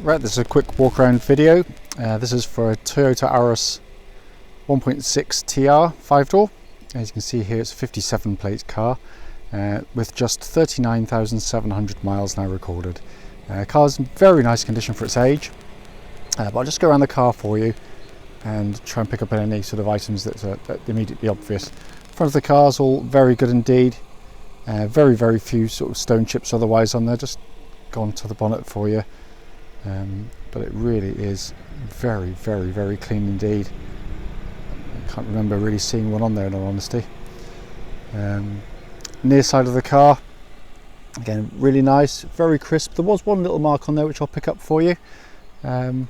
Right, this is a quick walk around video. This is for a Toyota Auris 1.6 TR 5-door. As you can see here, it's a 57 plate car with just 39,700 miles now recorded. Car's in very nice condition for its age, but I'll just go around the car for you and try and pick up any sort of items that are immediately obvious. Front of the car's all very good indeed. Very few sort of stone chips otherwise on there, just gone to the bonnet for you. But it really is very clean indeed. I can't remember really seeing one on there in all honesty. Near side of the car, again really nice, very crisp. There was one little mark on there which I'll pick up for you, so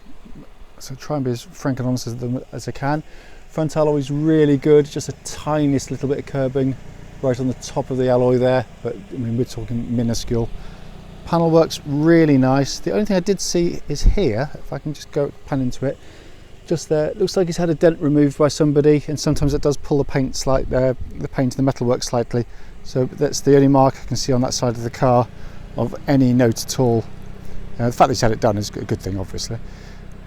try and be as frank and honest as I can. Front alloy is really good, just a tiniest little bit of curbing right on the top of the alloy there, but I mean we're talking minuscule. Panel works really nice. The only thing I did see is here, if I can just go pan into it, just there, it looks like it's had a dent removed by somebody, and sometimes it does pull the paint the paint and the metalwork slightly. So that's the only mark I can see on that side of the car of any note at all. The fact that he's had it done is a good thing, obviously.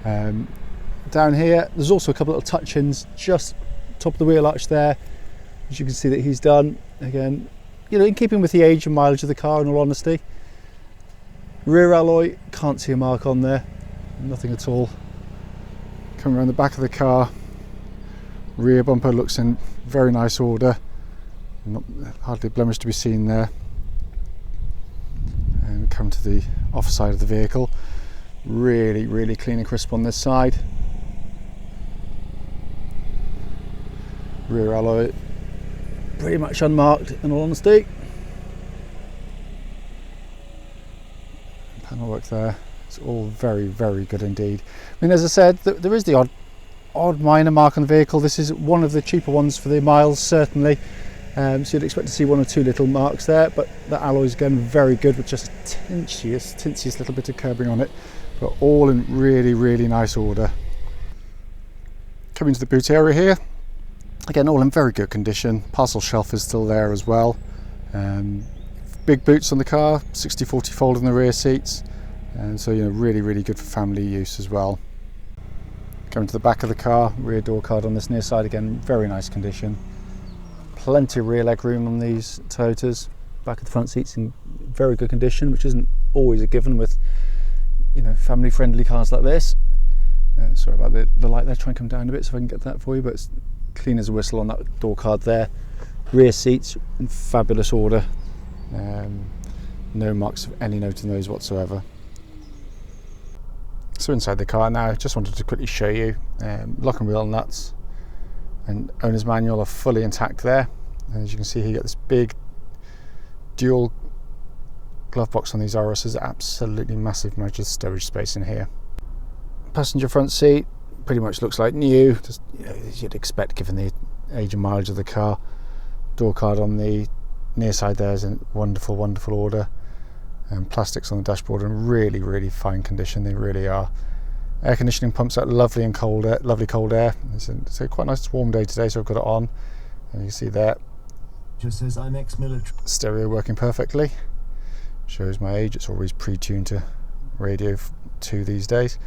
Down here, there's also a couple of little touch-ins just top of the wheel arch there, which you can see that he's done. Again, you know, in keeping with the age and mileage of the car, in all honesty. Rear alloy, can't see a mark on there, nothing at all. Coming around the back of the car, rear bumper looks in very nice order, hardly a blemish to be seen there. And come to the off side of the vehicle, really clean and crisp on this side. Rear alloy, pretty much unmarked in all honesty. Panel work there, it's all very good indeed. I mean, as I said, there is the odd minor mark on the vehicle. This is one of the cheaper ones for the miles, certainly. So you'd expect to see one or two little marks there, but the alloy is again very good with just a tinsiest little bit of curbing on it, but all in really nice order. Coming to the boot area here, again all in very good condition. Parcel shelf is still there as well. Big boots on the car, 60/40 fold in the rear seats, and so, you know, really good for family use as well. Coming to the back of the car, rear door card on this near side, again very nice condition. Plenty of rear leg room on these Toyotas. Back of the front seats in very good condition, which isn't always a given with, you know, family friendly cars like this. Sorry about the light there, try and come down a bit so I can get that for you, but it's clean as a whistle on that door card there. Rear seats in fabulous order. No marks of any note in those whatsoever. So inside the car now, just wanted to quickly show you lock and wheel nuts and owner's manual are fully intact there. And as you can see here, you get this big dual glove box on these Auris. Absolutely massive amount of storage space in here. Passenger front seat pretty much looks like new, just, you know, as you'd expect given the age and mileage of the car. Door card on the near side there is in wonderful order, and plastics on the dashboard in really fine condition. They really are. Air conditioning pumps out lovely cold air. It's a quite nice warm day today, so I've got it on, and you can see there. Just says I'm ex-military. Stereo working perfectly. Shows my age. It's always pre-tuned to Radio 2 these days.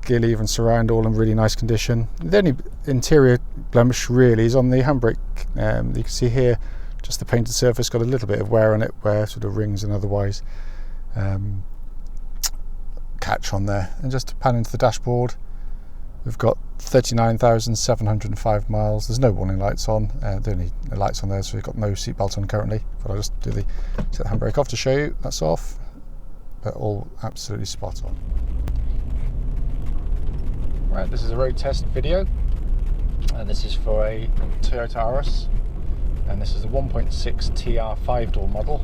Gear lever and surround all in really nice condition. The only interior blemish really is on the handbrake. You can see here, just the painted surface got a little bit of wear on it, where sort of rings and otherwise catch on there. And just to pan into the dashboard, we've got 39,705 miles. There's no warning lights on. The only lights on there, so we've got no seatbelt on currently. But I'll just set the handbrake off to show you that's off. But all absolutely spot on. Right, this is a road test video, and this is for a Toyota Auris. And this is a 1.6 TR 5-door model,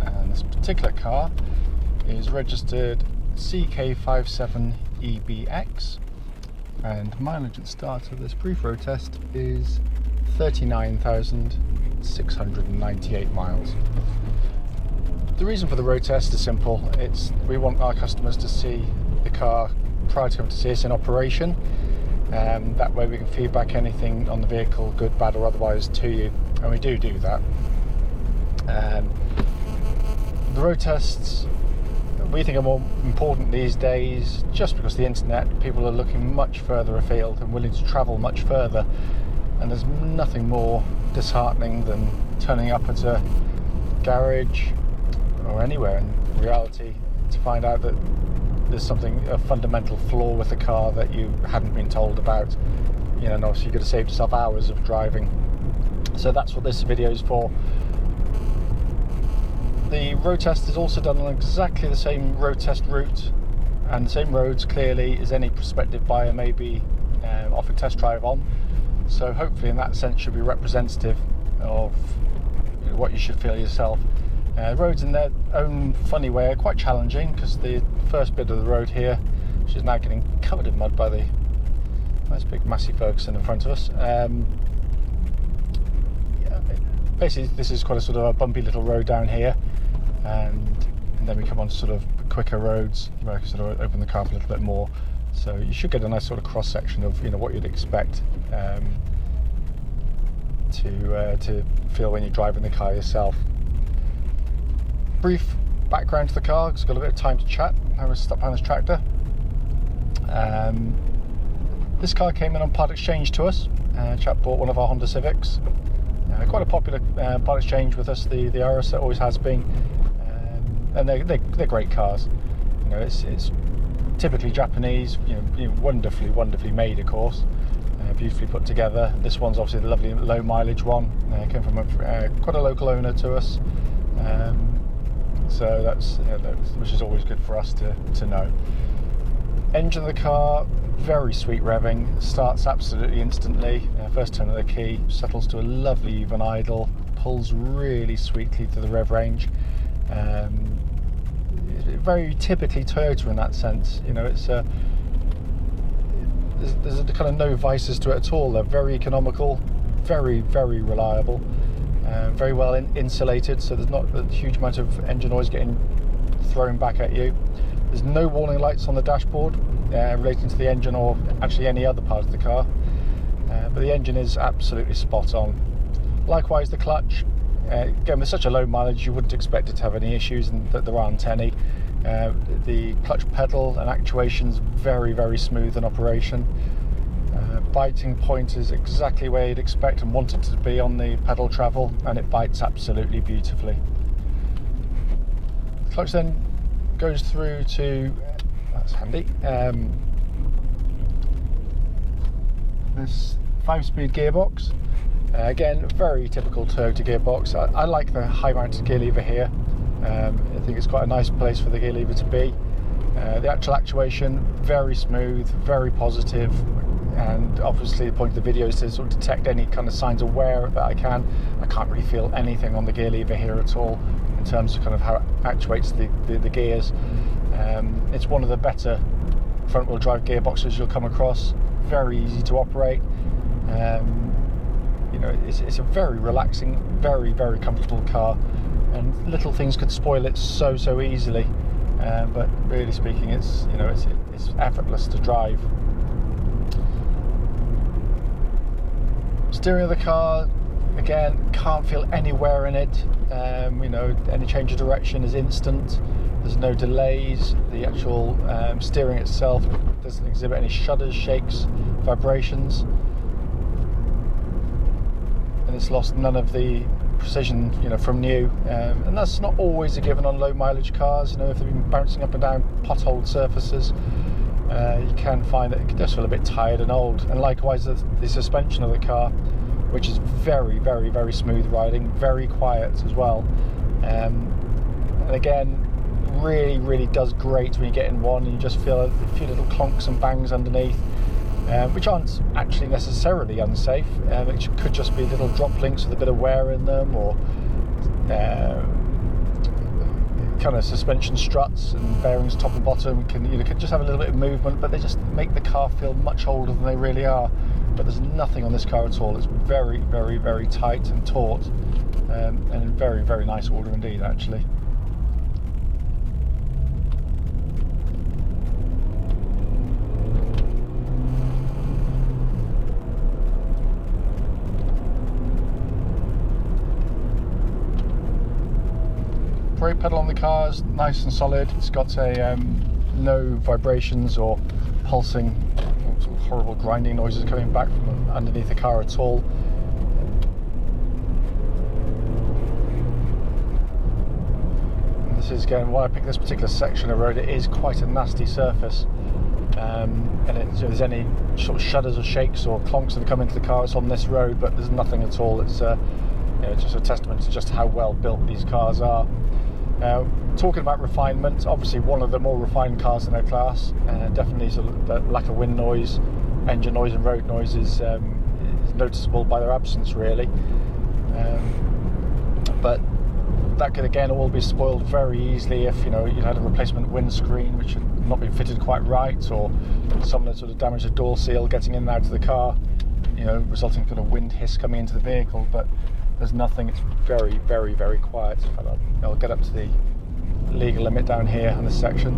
and this particular car is registered CK57EBX, and mileage at the start of this brief road test is 39,698 miles. The reason for the road test is simple. We want our customers to see the car prior to coming to see us in operation. That way we can feedback anything on the vehicle, good, bad or otherwise, to you, and we do that. The road tests we think are more important these days, just because the internet, people are looking much further afield and willing to travel much further, and there's nothing more disheartening than turning up at a garage or anywhere in reality to find out that there's a fundamental flaw with the car that you hadn't been told about, and obviously you could have saved yourself hours of driving. So that's what this video is for. The road test is also done on exactly the same road test route and the same roads clearly as any prospective buyer may be off a test drive on. So hopefully in that sense should be representative of what you should feel yourself. Roads in their own funny way are quite challenging, because the first bit of the road here, which is now getting covered in mud by the nice big Massey Ferguson in front of us. Basically this is quite a sort of a bumpy little road down here, and then we come on to sort of quicker roads where I can sort of open the car up a little bit more. So you should get a nice sort of cross section of what you'd expect to feel when you're driving the car yourself. Brief background to the car, because I've got a bit of time to chat. I was stuck behind this tractor. This car came in on part exchange to us. Chap bought one of our Honda Civics. Quite a popular part exchange with us, the Auris, it always has been. And they're great cars. It's typically Japanese, wonderfully made, of course. Beautifully put together. This one's obviously the lovely low mileage one. Came from quite a local owner to us. So that's which is always good for us to know. Engine of the car, very sweet revving, starts absolutely instantly. First turn of the key, settles to a lovely even idle, pulls really sweetly to the rev range. Very typically Toyota in that sense. It's there's a kind of no vices to it at all. They're very economical, very reliable. Very well insulated, so there's not a huge amount of engine noise getting thrown back at you. There's no warning lights on the dashboard relating to the engine or actually any other part of the car, but the engine is absolutely spot on. Likewise the clutch, again with such a low mileage you wouldn't expect it to have any issues, and that there aren't any. The clutch pedal and actuation's very smooth in operation. Biting point is exactly where you'd expect and want it to be on the pedal travel, and it bites absolutely beautifully. The clutch then goes through to, that's handy, this 5-speed gearbox. Again, very typical Toyota gearbox. I like the high mounted gear lever here. I think it's quite a nice place for the gear lever to be. The actual actuation, very smooth, very positive. And obviously the point of the video is to sort of detect any kind of signs of wear that I can. I can't really feel anything on the gear lever here at all in terms of kind of how it actuates the gears. It's one of the better front wheel drive gearboxes you'll come across. Very easy to operate. It's a very relaxing, very comfortable car, and little things could spoil it so easily. But really speaking, it's effortless to drive. Steering of the car, again, can't feel any wear in it. Any change of direction is instant. There's no delays. The actual steering itself doesn't exhibit any shudders, shakes, vibrations, and it's lost none of the precision, from new. And that's not always a given on low mileage cars. If they've been bouncing up and down potholed surfaces, you can find that it does feel a bit tired and old. And likewise the suspension of the car, which is very smooth riding, very quiet as well. And again, really does great when you get in one and you just feel a few little clonks and bangs underneath, which aren't actually necessarily unsafe. It could just be little drop links with a bit of wear in them, or kind of suspension struts and bearings top and bottom can just have a little bit of movement, but they just make the car feel much older than they really are. But there's nothing on this car at all. It's very tight and taut, and in very nice order indeed, actually. brake pedal on the car is nice and solid. It's got a no vibrations or pulsing, sort of horrible grinding noises coming back from underneath the car at all. And this is, again, why I picked this particular section of road. It is quite a nasty surface, and if there's any sort of shudders or shakes or clonks that come into the car, it's on this road, but there's nothing at all. It's just a testament to just how well built these cars are. Talking about refinement, obviously one of the more refined cars in their class, definitely sort of the lack of wind noise, engine noise and road noise is noticeable by their absence, really. But that could again all be spoiled very easily if you had a replacement windscreen which had not been fitted quite right, or someone had sort of damaged the door seal getting in and out of the car, resulting in kind of wind hiss coming into the vehicle. But there's nothing. It's very, very, very quiet. In fact, I'll get up to the legal limit down here on this section.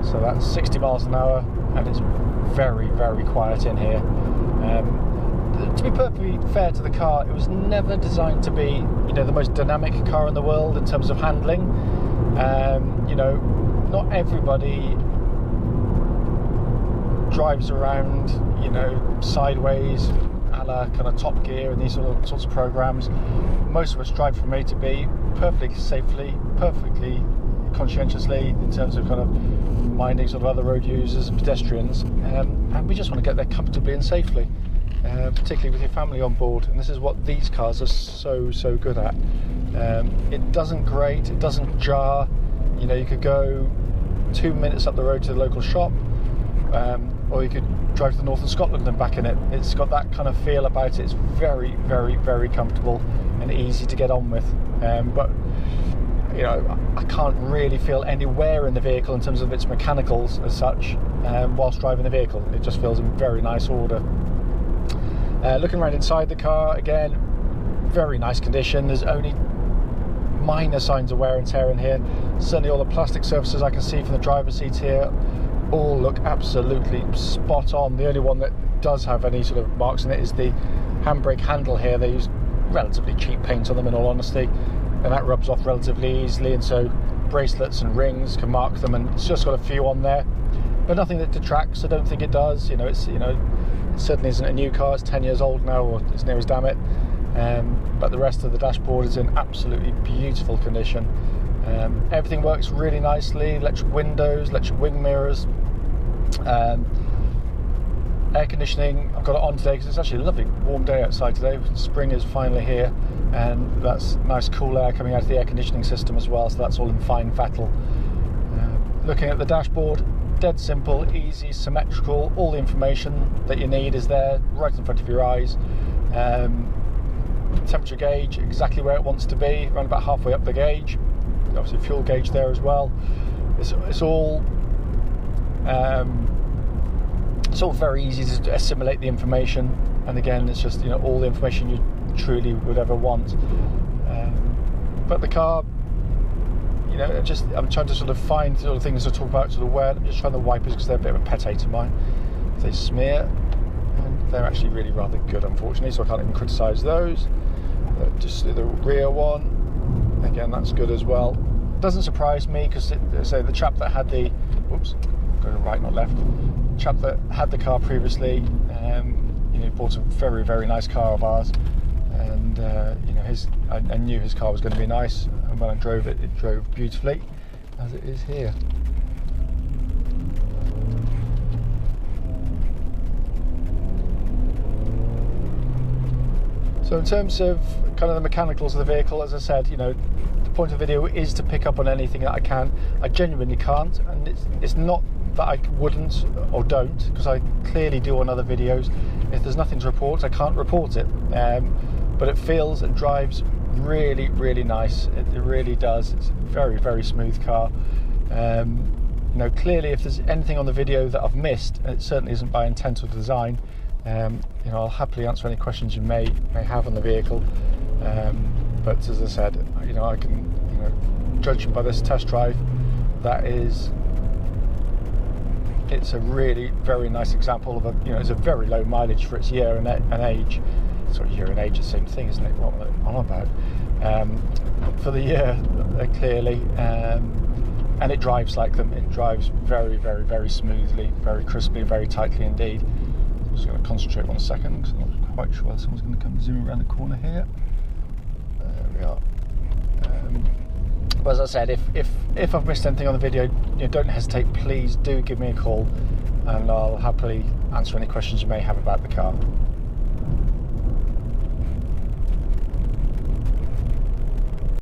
So that's 60 miles an hour, and it's very, very quiet in here. To be perfectly fair to the car, it was never designed to be, the most dynamic car in the world in terms of handling. Not everybody drives around, sideways, a la kind of Top Gear and these sorts of programs. Most of us drive from A to B perfectly safely, perfectly conscientiously in terms of kind of minding sort of other road users and pedestrians, and we just want to get there comfortably and safely, particularly with your family on board. And this is what these cars are so good at. It doesn't grate, it doesn't jar. You could go 2 minutes up the road to the local shop, or you could drive to the north of Scotland and back in it. It's got that kind of feel about it. It's very, very, very comfortable and easy to get on with. But I can't really feel anywhere in the vehicle in terms of its mechanicals as such whilst driving the vehicle. It just feels in very nice order. Looking around inside the car, again, very nice condition. There's only minor signs of wear and tear in here. Certainly all the plastic surfaces I can see from the driver's seat here all look absolutely spot on. The only one that does have any sort of marks in it is the handbrake handle here. They use relatively cheap paint on them, in all honesty, and that rubs off relatively easily, and so bracelets and rings can mark them, and it's just got a few on there, but nothing that detracts. I don't think it does. It certainly isn't a new car. It's 10 years old now, or as near as damn it. But the rest of the dashboard is in absolutely beautiful condition. Everything works really nicely. Electric windows, electric wing mirrors, air conditioning. I've got it on today because it's actually a lovely warm day outside today. Spring is finally here, and that's nice cool air coming out of the air conditioning system as well, so that's all in fine fettle. Looking at the dashboard, dead simple, easy, symmetrical. All the information that you need is there right in front of your eyes. Temperature gauge exactly where it wants to be, around about halfway up the gauge. Obviously fuel gauge there as well. It's all very easy to assimilate the information, and again, it's just all the information you truly would ever want. But the car, I'm trying to sort of find sort of things to talk about, sort of wear. I'm just trying the wipers because they're a bit of a pet hate of mine. They smear, and they're actually really rather good, unfortunately, so I can't even criticise those. Just the rear one, again, that's good as well. Doesn't surprise me because the chap that had the, go right not left, chap that had the car previously, bought a very, very nice car of ours, and I knew his car was going to be nice, and when I drove it, it drove beautifully, as it is here. So in terms of kind of the mechanicals of the vehicle, as I said, the point of the video is to pick up on anything that I can. I genuinely can't, and it's not that I wouldn't or don't, because I clearly do on other videos. If there's nothing to report, I can't report it. But it feels and drives really, really nice. It really does. It's a very, very smooth car. Clearly, if there's anything on the video that I've missed, and it certainly isn't by intent or design, I'll happily answer any questions you may have on the vehicle. But as I said, I can, judging by this test drive, that is it's a really very nice example of a, it's a very low mileage for its year and age. Sort of year and age, the same thing, isn't it? What am I on about? For the year, clearly, and it drives like them. It drives very, very, very smoothly, very crisply, very tightly indeed. I'm just going to concentrate 1 second because I'm not quite sure whether someone's going to come zoom around the corner here. There we are. But as I said, if I've missed anything on the video, don't hesitate. Please do give me a call, and I'll happily answer any questions you may have about the car.